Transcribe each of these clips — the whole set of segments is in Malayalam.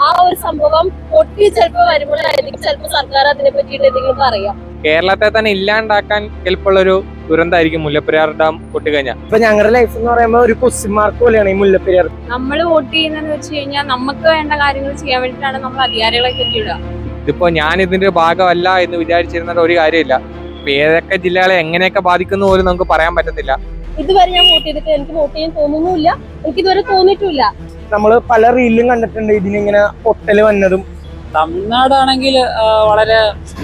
ആ ഒരു സംഭവം പൊട്ടി ചിലപ്പോൾ വരുമ്പോഴായിരിക്കും ചിലപ്പോൾ സർക്കാർ അതിനെ പറ്റിയിട്ട് എന്തെങ്കിലും പറയാം. കേരളത്തെ തന്നെ ഇല്ലാണ്ടാക്കാൻ കെൽപ്പുള്ളൊരു ദുരന്തമായിരിക്കും മുല്ലപ്പെരിയാർ ഡാം പൊട്ടിക്കഴിഞ്ഞാൽ. ഇപ്പൊ ഞങ്ങളുടെ ലൈഫ് എന്ന് പറയുമ്പോൾ ഒരു ക്വസ്റ്റ്യൻ മാർക്ക് പോലെയാണ് ഈ മുല്ലപ്പെരിയാർ. നമ്മൾ വോട്ട് ചെയ്യുന്നതെന്ന് വെച്ച് കഴിഞ്ഞാൽ നമുക്ക് വേണ്ട കാര്യങ്ങൾ ചെയ്യാൻ വേണ്ടിയിട്ടാണ് നമ്മൾ അധികാരികളെ കെട്ടിയിടുക. ഇതിപ്പോ ഞാൻ ഇതിന്റെ ഭാഗമല്ല എന്ന് വിചാരിച്ചിരുന്ന ഒരു കാര്യമില്ല. ഇപ്പൊ ഏതൊക്കെ ജില്ലകളെ എങ്ങനെയൊക്കെ ബാധിക്കുന്ന പോലും നമുക്ക് പറയാൻ പറ്റത്തില്ല. ഇതുവരെ ഞാൻ വോട്ട് ചെയ്തിട്ട് എനിക്ക് വോട്ട് ചെയ്യാൻ തോന്നുന്നില്ല, എനിക്ക് ഇതുവരെ തോന്നിയിട്ടില്ല. നമ്മള് പല റീലിലും കണ്ടിട്ടുണ്ട് ഇതിനിങ്ങനെ പൊട്ടല് വന്നതും. തമിഴ്നാടാണെങ്കിൽ വളരെ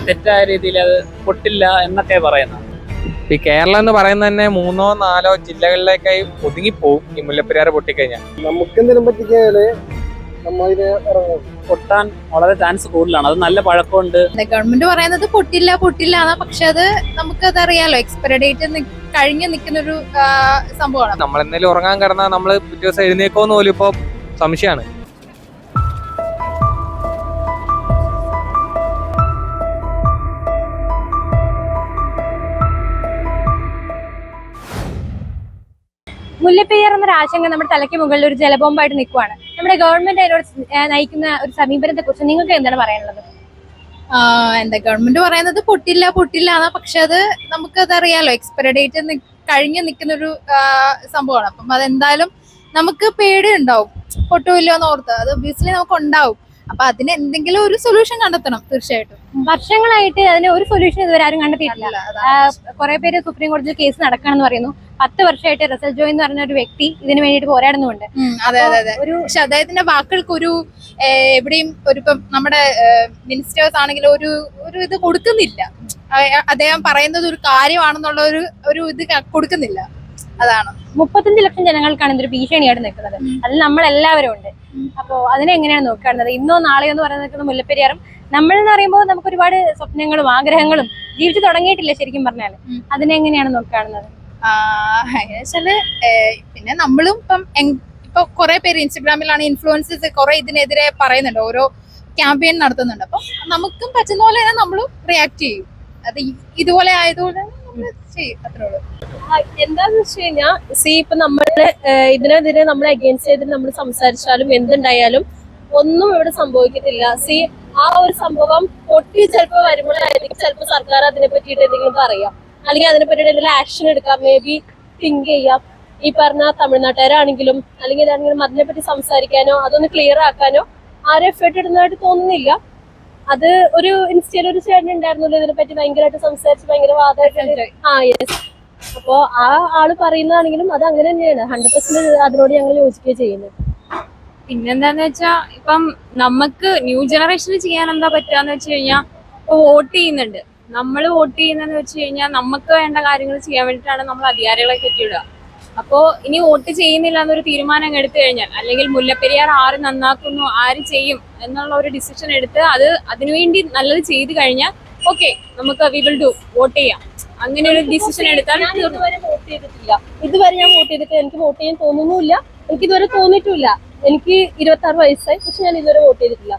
തെറ്റായ രീതിയിൽ അത് പൊട്ടില്ല എന്നൊക്കെ പറയുന്നത്. ഈ കേരളം എന്ന് പറയുന്നത് തന്നെ 3-4 ജില്ലകളിലേക്കായി ഒതുങ്ങിപ്പോവും ഈ മുല്ലപ്പെരിയാർ പൊട്ടിക്കഴിഞ്ഞാൽ. നമുക്ക് എന്തെങ്കിലും പറ്റിക്കാല് പൊട്ടാൻ വളരെ ചാൻസ് കൂടുതലാണ്. അത് നല്ല പഴക്കമുണ്ട്. ഗവൺമെന്റ് പറയുന്നത് പൊട്ടില്ല പൊട്ടില്ല എന്നാ, പക്ഷെ അത് നമുക്കത് അറിയാലോ, എക്സ്പയറി ഡേറ്റ് കഴിഞ്ഞ് നിൽക്കുന്ന ഒരു സംഭവമാണ്. നമ്മൾ എന്തെങ്കിലും ഉറങ്ങാൻ കിടന്നാൽ നമ്മൾ പിറ്റേ ദിവസം എഴുന്നേക്കോന്ന് പോലും ഇപ്പൊ സംശയമാണ്. മുല്ലപ്പെരിയാർ എന്നൊരു ആശങ്ക നമ്മുടെ തലയ്ക്ക് മുകളിൽ ഒരു ജലബോംബായിട്ട് നിൽക്കുവാണ്. നമ്മുടെ ഗവൺമെന്റ് അതിനോട് നയിക്കുന്ന ഒരു സമീപനത്തെ കുറിച്ച് നിങ്ങൾക്ക് എന്താണ് പറയാനുള്ളത്? എന്താ ഗവൺമെന്റ് പറയുന്നത് പൊട്ടില്ല പൊട്ടില്ല എന്നാ, പക്ഷെ അത് നമുക്കത് അറിയാലോ, എക്സ്പയറി ഡേറ്റ് കഴിഞ്ഞ് നിൽക്കുന്ന ഒരു സംഭവമാണ്. അപ്പം അതെന്തായാലും നമുക്ക് പേടി ഉണ്ടാവും, പൊട്ടുമില്ലോ എന്ന് ഓർത്ത്. അത് ഒബ്വിയസ്ലി നമുക്ക് ഉണ്ടാവും. അപ്പൊ അതിന് എന്തെങ്കിലും ഒരു സൊല്യൂഷൻ കണ്ടെത്തണം തീർച്ചയായിട്ടും. വർഷങ്ങളായിട്ട് അതിന് ഒരു സൊല്യൂഷൻ ഇതുവരെ ആരും കണ്ടെത്തിയിട്ടില്ല. കുറെ പേര് സുപ്രീം കോടതിയിൽ കേസ് നടക്കണമെന്ന് പറയുന്നു. 10 വർഷമായിട്ട് റസൽ ജോയ് എന്ന് പറഞ്ഞ ഒരു വ്യക്തി ഇതിനു വേണ്ടിയിട്ട് പോരാടുന്നുണ്ട്. അതെ അതെ അതെ. പക്ഷെ അദ്ദേഹത്തിന്റെ വാക്കുകൾക്ക് ഒരു എവിടെയും ഒരു ഇപ്പം നമ്മുടെ മിനിസ്റ്റേഴ്സ് ആണെങ്കിലും ഒരു ഇത് കൊടുക്കുന്നില്ല. അദ്ദേഹം പറയുന്നത് ഒരു കാര്യമാണെന്നുള്ള ഒരു ഇത് കൊടുക്കുന്നില്ല. അതാണ് 35 ലക്ഷം ജനങ്ങൾക്കാണ് ഇതൊരു ഭീഷണിയായിട്ട് നിൽക്കുന്നത്. അതിൽ നമ്മൾ എല്ലാവരും ഉണ്ട്. അപ്പോ അതിനെങ്ങനെയാണ് നോക്കാറുള്ളത്? ഇന്നോ നാളെയോ എന്ന് പറയുന്നത് നിൽക്കുന്ന മുല്ലപ്പെരിയാറും നമ്മൾ എന്ന് പറയുമ്പോൾ നമുക്ക് ഒരുപാട് സ്വപ്നങ്ങളും ആഗ്രഹങ്ങളും ജീവിച്ചു തുടങ്ങിയിട്ടില്ല ശരിക്കും പറഞ്ഞാൽ. അതിനെങ്ങനെയാണ് നോക്കാറുള്ളത്? വെച്ചാല് പിന്നെ നമ്മളും ഇപ്പൊ കുറെ പേര് ഇൻസ്റ്റഗ്രാമിലാണ് ഇൻഫ്ലുവൻസേഴ്സ് കുറെ ഇതിനെതിരെ പറയുന്നുണ്ട്, ഓരോ ക്യാമ്പയിൻ നടത്തുന്നുണ്ട്. അപ്പൊ നമുക്കും പറ്റുന്ന പോലെ തന്നെ നമ്മളും റിയാക്ട് ചെയ്യും. അത് ഇതുപോലെ ആയതുകൊണ്ട് നമ്മൾ ചെയ്യും, അത്രേ ഉള്ളൂ. എന്താന്ന് വെച്ച് കഴിഞ്ഞാൽ ഇപ്പൊ നമ്മള് ഇതിനെതിരെ നമ്മൾ അഗേൻസ്റ്റ് ചെയ്തിട്ട് നമ്മൾ സംസാരിച്ചാലും എന്തുണ്ടായാലും ഒന്നും ഇവിടെ സംഭവിക്കത്തില്ല. ആ ഒരു സംഭവം പൊട്ടി ചിലപ്പോൾ വരുമ്പോഴായിരിക്കും ചിലപ്പോൾ സർക്കാർ അതിനെ പറ്റിയിട്ട് എന്തെങ്കിലും പറയാം, അല്ലെങ്കിൽ അതിനെ പറ്റിയിട്ട് എന്തെങ്കിലും ആക്ഷൻ എടുക്കാം, മേ ബി തിങ്ക് ചെയ്യാം. ഈ പറഞ്ഞ തമിഴ്നാട്ടുകാരാണെങ്കിലും അല്ലെങ്കിൽ ഏതാണെങ്കിലും അതിനെപ്പറ്റി സംസാരിക്കാനോ അതൊന്ന് ക്ലിയർ ആക്കാനോ ആരും എഫേർട്ട് ഇടുന്നതായിട്ട് തോന്നുന്നില്ല. അത് ഒരു ഇൻസ്റ്റയിൽ ഒരു ചേട്ടൻ ഉണ്ടായിരുന്നല്ലോ ഇതിനെ പറ്റി ഭയങ്കരമായിട്ട് സംസാരിച്ച് ഭയങ്കര വാദമായിട്ട്. യെസ്. അപ്പോ ആ ആള് പറയുന്നതാണെങ്കിലും അത് അങ്ങനെ തന്നെയാണ്. 100% അതിനോട് ഞങ്ങൾ യോജിക്കുകയും ചെയ്യുന്നത്. പിന്നെന്താന്ന് വെച്ചാ ഇപ്പം നമുക്ക് ന്യൂ ജനറേഷന് ചെയ്യാൻ എന്താ പറ്റാന്ന് വെച്ച് കഴിഞ്ഞാൽ ഇപ്പൊ വോട്ട് ചെയ്യുന്നുണ്ട്. നമ്മൾ വോട്ട് ചെയ്യുന്നതെന്ന് വെച്ച് കഴിഞ്ഞാൽ നമുക്ക് വേണ്ട കാര്യങ്ങൾ ചെയ്യാൻ വേണ്ടിയിട്ടാണ് നമ്മൾ അധികാരികളെ കെട്ടിയിടുക. അപ്പോൾ ഇനി വോട്ട് ചെയ്യുന്നില്ല എന്നൊരു തീരുമാനം എടുത്തു കഴിഞ്ഞാൽ, അല്ലെങ്കിൽ മുല്ലപ്പെരിയാർ ആര് നന്നാക്കുന്നു ആര് ചെയ്യും എന്നുള്ള ഒരു ഡിസിഷൻ എടുത്ത് അതിനുവേണ്ടി നല്ലത് ചെയ്തു കഴിഞ്ഞാൽ ഓക്കെ, നമുക്ക് വി വിൽ ഡു, വോട്ട് ചെയ്യാം. അങ്ങനെ ഒരു ഡിസിഷൻ എടുത്താൽ ഇതുവരെ വോട്ട് ചെയ്തിട്ടില്ല. ഇതുവരെ ഞാൻ വോട്ട് ചെയ്തിട്ട് എനിക്ക് വോട്ട് ചെയ്യാൻ തോന്നുന്നില്ല, എനിക്ക് ഇതുവരെ തോന്നിയിട്ടില്ല. എനിക്ക് 26 വയസ്സായി, പക്ഷെ ഞാൻ ഇതുവരെ വോട്ട് ചെയ്തിട്ടില്ല.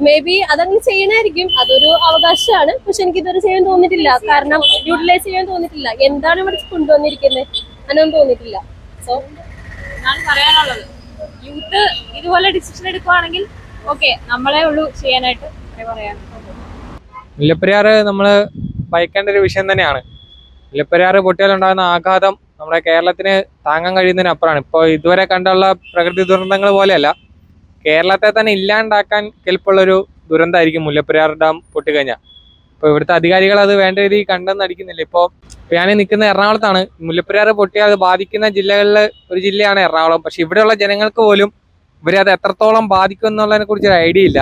മേ ബി അതങ്ങനെ ചെയ്യണായിരിക്കും, അതൊരു അവകാശമാണ്. പക്ഷെ എനിക്ക് ഇതുവരെ ചെയ്യാൻ തോന്നിയിട്ടില്ല, കാരണം യൂട്ടിലൈസ് ചെയ്യാൻ തോന്നിയിട്ടില്ല. എന്താണ് ഇവിടെ കൊണ്ടുവന്നിരിക്കുന്നത് അങ്ങനൊന്നും തോന്നിയിട്ടില്ല. സോ ഞാൻ പറയാനുള്ളത്, യൂത്ത് ഇതുപോലെ ഡിസിഷൻ എടുക്കുവാണെങ്കിൽ ഓക്കെ, നമ്മളെ ഉള്ളൂ ചെയ്യാനായിട്ട് പറയാൻ. മുല്ലപ്പെരിയാർ നമ്മൾ ഭയക്കേണ്ട ഒരു വിഷയം തന്നെയാണ്. മുല്ലപ്പെരിയാർ പൊട്ടിയാലുണ്ടാകുന്ന ആഘാതം നമ്മുടെ കേരളത്തിന് താങ്ങാൻ കഴിയുന്നതിനപ്പുറമാണ്. ഇപ്പോൾ ഇതുവരെ കണ്ടുള്ള പ്രകൃതി ദുരന്തങ്ങൾ പോലെയല്ല, കേരളത്തെ തന്നെ ഇല്ലാണ്ടാക്കാൻ കെൽപ്പുള്ളൊരു ദുരന്തമായിരിക്കും മുല്ലപ്പെരിയാർ ഡാം പൊട്ടിക്കഴിഞ്ഞാൽ. ഇപ്പോൾ ഇവിടുത്തെ അധികാരികൾ അത് വേണ്ട രീതിയിൽ കണ്ടെന്നടിക്കുന്നില്ല. ഇപ്പോൾ ഞാൻ നിൽക്കുന്ന എറണാകുളത്താണ്. മുല്ലപ്പെരിയാർ പൊട്ടിയാൽ അത് ബാധിക്കുന്ന ജില്ലകളിൽ ഒരു ജില്ലയാണ് എറണാകുളം. പക്ഷെ ഇവിടെയുള്ള ജനങ്ങൾക്ക് പോലും ഇവരത് എത്രത്തോളം ബാധിക്കും എന്നുള്ളതിനെ കുറിച്ചൊരു ഐഡിയ ഇല്ല.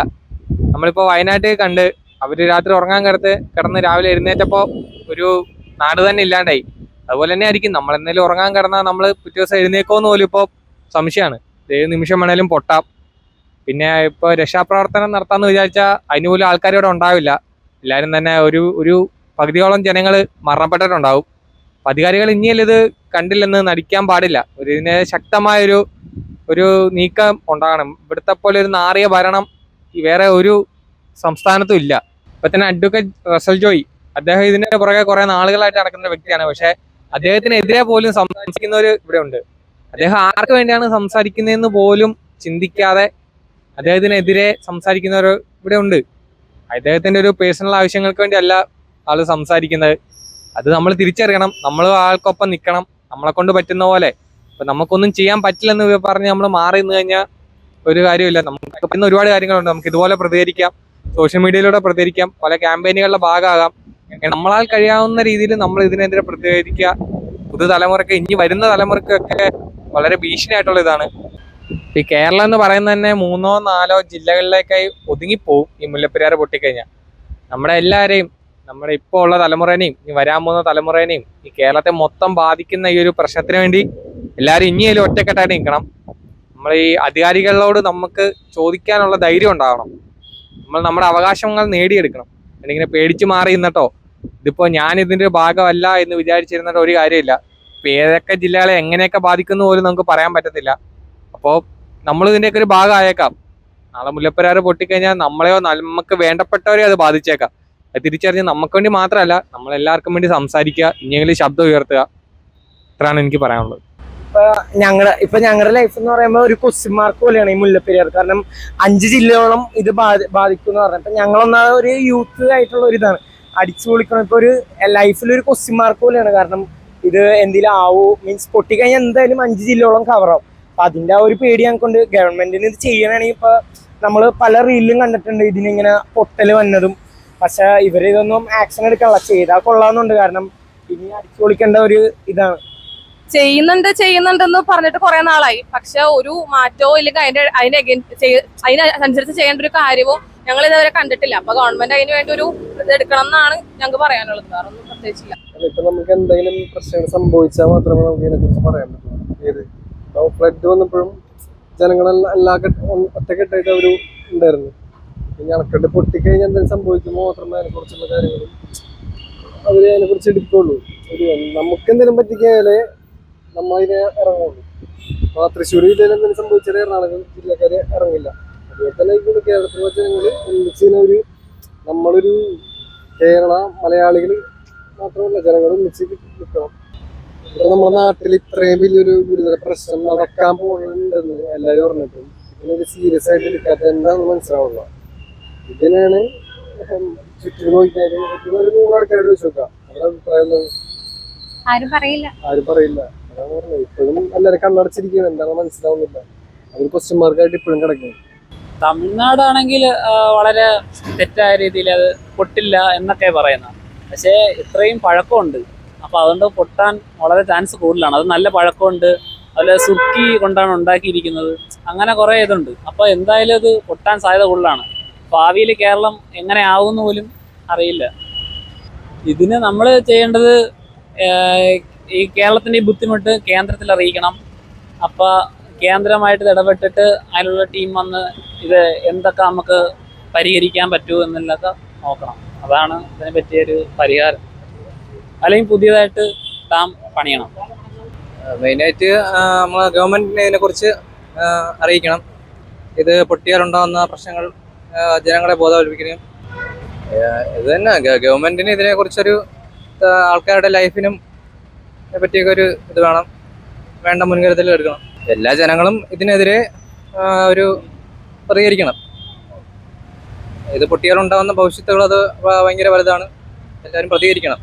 നമ്മളിപ്പോൾ വയനാട്ടിൽ കണ്ട് അവർ രാത്രി ഉറങ്ങാൻ കിടന്ന് രാവിലെ എഴുന്നേറ്റപ്പോൾ ഒരു നാട് തന്നെ ഇല്ലാണ്ടായി. അതുപോലെ തന്നെ ആയിരിക്കും നമ്മൾ എന്തെങ്കിലും ഉറങ്ങാൻ കിടന്നാൽ നമ്മൾ പിറ്റേ ദിവസം എഴുന്നേക്കോന്ന് പോലും ഇപ്പോൾ സംശയമാണ്. ഏത് നിമിഷം വേണേലും പൊട്ടാം. പിന്നെ ഇപ്പോൾ രക്ഷാപ്രവർത്തനം നടത്താമെന്ന് വിചാരിച്ചാൽ അതിന് പോലും ആൾക്കാരിവിടെ ഉണ്ടാവില്ല. എല്ലാവരും തന്നെ ഒരു പകുതിയോളം ജനങ്ങൾ മരണപ്പെട്ടിട്ടുണ്ടാവും. അധികാരികൾ ഇനിയല്ല ഇത് കണ്ടില്ലെന്ന് നടിക്കാൻ പാടില്ല. ഇതിന് ശക്തമായൊരു നീക്കം ഉണ്ടാകണം. ഇവിടുത്തെ പോലെ ഒരു നാറിയ ഭരണം വേറെ ഒരു സംസ്ഥാനത്തും ഇല്ല. ഇപ്പൊ തന്നെ അഡ്വക്കേറ്റ് റസൽ ജോയ്, അദ്ദേഹം ഇതിന്റെ പുറകെ കുറെ നാളുകളായിട്ട് നടക്കുന്ന ഒരു വ്യക്തിയാണ്. പക്ഷെ അദ്ദേഹത്തിനെതിരെ പോലും സംസാരിക്കുന്നവർ ഇവിടെ ഉണ്ട്. അദ്ദേഹം ആർക്ക് വേണ്ടിയാണ് സംസാരിക്കുന്നതെന്ന് പോലും ചിന്തിക്കാതെ അദ്ദേഹത്തിനെതിരെ സംസാരിക്കുന്നവർ ഇവിടെ ഉണ്ട്. അദ്ദേഹത്തിന്റെ ഒരു പേഴ്സണൽ ആവശ്യങ്ങൾക്ക് വേണ്ടി അല്ല ആള് സംസാരിക്കുന്നത്. അത് നമ്മൾ തിരിച്ചറിയണം. നമ്മൾ ആൾക്കൊപ്പം നിൽക്കണം, നമ്മളെ കൊണ്ട് പറ്റുന്ന പോലെ. ഇപ്പൊ നമുക്കൊന്നും ചെയ്യാൻ പറ്റില്ലെന്ന് പറഞ്ഞ് നമ്മൾ മാറി നിന്ന് കഴിഞ്ഞാൽ ഒരു കാര്യമില്ല. നമുക്ക് പറ്റുന്ന ഒരുപാട് കാര്യങ്ങളുണ്ട്. നമുക്ക് ഇതുപോലെ പ്രതികരിക്കാം, സോഷ്യൽ മീഡിയയിലൂടെ പ്രതികരിക്കാം, പല ക്യാമ്പയിനുകളുടെ ഭാഗമാകാം. നമ്മളാൽ കഴിയാവുന്ന രീതിയിൽ നമ്മൾ ഇതിനെതിരെ പ്രതികരിക്കുക. പുതുതലമുറയ്ക്ക്, ഇനി വരുന്ന തലമുറയ്ക്കൊക്കെ വളരെ ഭീഷണിയായിട്ടുള്ള ഇതാണ്. ഈ കേരളം എന്ന് പറയുന്നത് തന്നെ 3 or 4 ജില്ലകളിലേക്കായി ഒതുങ്ങിപ്പോവും ഈ മുല്ലപ്പെരിയാർ പൊട്ടിക്കഴിഞ്ഞാൽ. നമ്മുടെ എല്ലാവരെയും, നമ്മുടെ ഇപ്പോൾ ഉള്ള തലമുറേനെയും ഇനി വരാൻ പോകുന്ന തലമുറേനെയും ഈ കേരളത്തെ മൊത്തം ബാധിക്കുന്ന ഈ ഒരു പ്രശ്നത്തിന് വേണ്ടി എല്ലാവരും ഇനിയും ഒറ്റക്കെട്ടായിട്ട് നിൽക്കണം. നമ്മൾ ഈ അധികാരികളോട് നമുക്ക് ചോദിക്കാനുള്ള ധൈര്യം ഉണ്ടാവണം. നമ്മൾ നമ്മുടെ അവകാശങ്ങൾ നേടിയെടുക്കണം. അല്ലെങ്കിൽ പേടിച്ച് മാറി നിന്നിട്ടോ ഇതിപ്പോ ഞാൻ ഇതിന്റെ ഭാഗമല്ല എന്ന് വിചാരിച്ചിരുന്നിട്ട് ഒരു കാര്യമില്ല. ഇപ്പൊ ഏതൊക്കെ ജില്ലകളെ എങ്ങനെയൊക്കെ ബാധിക്കുന്നു പോലും നമുക്ക് പറയാൻ പറ്റത്തില്ല. അപ്പോൾ നമ്മൾ ഇതിന്റെയൊക്കെ ഒരു ഭാഗമായേക്കാം. നാളെ മുല്ലപ്പെരിയാർ പൊട്ടിക്കഴിഞ്ഞാൽ നമ്മളെയോ നമുക്ക് വേണ്ടപ്പെട്ടവരെയോ അത് ബാധിച്ചേക്കാം. അത് തിരിച്ചറിഞ്ഞ് നമുക്ക് വേണ്ടി മാത്രമല്ല, നമ്മളെല്ലാവർക്കും വേണ്ടി സംസാരിക്കുക, ഇനിയെങ്കിലും ശബ്ദം ഉയർത്തുക. ഇത്രയാണ് എനിക്ക് പറയാനുള്ളത്. ഇപ്പൊ ഞങ്ങളുടെ ലൈഫ് എന്ന് പറയുമ്പോൾ ഒരു ക്വസ്റ്റ്യൻ മാർക്ക് പോലെയാണ് ഈ മുല്ലപ്പെരിയാർ. കാരണം 5 ജില്ലയോളം ഇത് ബാധിക്കും എന്ന് പറഞ്ഞാൽ ഇപ്പൊ ഞങ്ങളൊന്നാമത് ഒരു യൂത്ത് ആയിട്ടുള്ള ഒരു ഇതാണ് അടിച്ചു പൊളിക്കണം. ഇപ്പൊ ഒരു ലൈഫിൽ ഒരു ക്വസ്റ്റ്യൻ മാർക്ക് പോലെയാണ്. കാരണം ഇത് എന്തെങ്കിലും ആവോ, മീൻസ് പൊട്ടിക്കഴിഞ്ഞാൽ എന്തായാലും 5 ജില്ലയോളം കവറാവും. അപ്പൊ അതിന്റെ ആ ഒരു പേടി ഞങ്ങൾക്കുണ്ട്. ഗവൺമെന്റിന് ഇത് ചെയ്യണമെങ്കിൽ ഇപ്പൊ നമ്മൾ പല റീലിലും കണ്ടിട്ടുണ്ട് ഇതിനിങ്ങനെ പൊട്ടല് വന്നതും. പക്ഷെ ഇവരിതൊന്നും ആക്ഷൻ എടുക്കാനുള്ള, ചെയ്താൽ കൊള്ളാവുന്നുണ്ട്. കാരണം ഇനി അടിച്ചു പൊളിക്കേണ്ട ഒരു ഇതാണ്. ചെയ്യുന്നുണ്ടെന്ന് പറഞ്ഞിട്ട് കുറെ നാളായി. പക്ഷെ ഒരു മാറ്റമോ ഇല്ലെങ്കിൽ അതിനനുസരിച്ച് ചെയ്യേണ്ട ഒരു കാര്യമോ ഞങ്ങൾ ഇതുവരെ കണ്ടിട്ടില്ല. അപ്പൊ ഗവൺമെന്റ് അതിന് വേണ്ടി ഒരു ഇത് എടുക്കണം എന്നാണ് ഞങ്ങൾക്ക് പറയാനുള്ളത്. വേറെ ഒന്നും പ്രത്യേകിച്ചില്ല. ഇപ്പൊ നമുക്ക് എന്തെങ്കിലും പ്രശ്നങ്ങൾ സംഭവിച്ചാൽ മാത്രമേ നമുക്ക് ഇതിനെ കുറിച്ച് പറയാൻ പറ്റൂ. ഫ്ലഡ് വന്നപ്പോഴും ജനങ്ങളെല്ലാം ഒറ്റക്കെട്ടായിട്ട് അവര് ഉണ്ടായിരുന്നു. ഇനി അണക്കെട്ട് പൊട്ടിക്കഴിഞ്ഞാൽ എന്തെങ്കിലും സംഭവിക്കുമ്പോൾ മാത്രമേ അതിനെ കുറിച്ചുള്ള കാര്യങ്ങളും അവര് അതിനെ കുറിച്ച് എടുക്കുള്ളൂ. നമുക്ക് എന്തെങ്കിലും പറ്റിക്കാലേ നമ്മളതിനെ ഇറങ്ങുള്ളൂ. അപ്പൊ തൃശ്ശൂർ ജില്ലയിൽ എന്തെങ്കിലും സംഭവിച്ചാൽ എറണാകുളം ജില്ലക്കാര് ഇറങ്ങില്ല. അതുപോലെ തന്നെ ഇപ്പോൾ കേരളത്തിൽ വെച്ച് ഞങ്ങൾ ഒന്നിച്ച് നമ്മളൊരു കേരള മലയാളികൾ മാത്രമല്ല ജനങ്ങൾ ഒന്നിച്ച് നിൽക്കണം. ഇവിടെ നമ്മുടെ നാട്ടിൽ ഇത്രയും വലിയൊരു ഗുരുതര പ്രശ്നം നടക്കാൻ പോകുന്നുണ്ടെന്ന് എല്ലാവരും പറഞ്ഞിട്ടും ഇതിനൊരു സീരിയസ് ആയിട്ട് എടുക്കാത്ത എന്താണെന്ന് മനസ്സിലാവുള്ളൂ. ഇതിനാണ് ചുറ്റും നോക്കിയാൽ ഒരു 100 ആൾക്കാരോട് വെച്ച് നോക്കാം. അവരുടെ അഭിപ്രായം ആരും പറയില്ല. അതാണ് പറഞ്ഞത്. ഇപ്പോഴും എല്ലാവരും കണ്ണടച്ചിരിക്കുകയാണ്. എന്താണെന്ന് മനസ്സിലാവുന്നില്ല. അതൊരു ക്വസ്റ്റ്യൻ മാർക്കായിട്ട് ഇപ്പോഴും കിടക്കുന്നു. തമിഴ്നാടാണെങ്കിൽ വളരെ തെറ്റായ രീതിയിൽ അത് പൊട്ടില്ല എന്നൊക്കെ പറയുന്നത്. പക്ഷേ ഇത്രയും പഴക്കമുണ്ട്. അപ്പോൾ അതുകൊണ്ട് പൊട്ടാൻ വളരെ ചാൻസ് കൂടുതലാണ്. അത് നല്ല പഴക്കമുണ്ട്. അതുപോലെ സുർക്കി കൊണ്ടാണ് ഉണ്ടാക്കിയിരിക്കുന്നത്. അങ്ങനെ കുറേ ഇതുണ്ട്. അപ്പോൾ എന്തായാലും അത് പൊട്ടാൻ സാധ്യത കൂടുതലാണ്. ഭാവിയിൽ കേരളം എങ്ങനെ ആവുമെന്ന് പോലും അറിയില്ല. ഇതിന് നമ്മൾ ചെയ്യേണ്ടത് ഈ കേരളത്തിൻ്റെ ഈ ബുദ്ധിമുട്ട് കേന്ദ്രത്തിൽ അറിയിക്കണം. അപ്പോൾ കേന്ദ്രമായിട്ട് ഇടപെട്ടിട്ട് അതിനുള്ള ടീം വന്ന് ഇത് എന്തൊക്കെ നമുക്ക് പരിഹരിക്കാൻ പറ്റുമോ എന്നുള്ളതൊക്കെ നോക്കണം. അതാണ് ഇതിനെ പറ്റിയൊരു പരിഹാരം. അല്ലെങ്കിൽ പുതിയതായിട്ട് ഡാം പണിയണം. മെയിനായിട്ട് നമ്മൾ ഗവൺമെന്റിനെ ഇതിനെക്കുറിച്ച് അറിയിക്കണം. ഇത് പൊട്ടിയാലുണ്ടാകുന്ന പ്രശ്നങ്ങൾ ജനങ്ങളെ ബോധവൽപ്പിക്കണം. ഇത് തന്നെ ഗവൺമെന്റിന് ഇതിനെക്കുറിച്ചൊരു ആൾക്കാരുടെ ലൈഫിനും പറ്റിയൊക്കെ ഒരു ഇത് വേണം, വേണ്ട മുൻകരുതൽ എടുക്കണം. എല്ലാ ജനങ്ങളും ഇതിനെതിരെ ഒരു പ്രതികരിക്കണം. ഇത് പൊട്ടിയാലുണ്ടാകുന്ന ഭവിഷ്യത്തുകൾ അത് ഭയങ്കര വലുതാണ്. എല്ലാവരും പ്രതികരിക്കണം.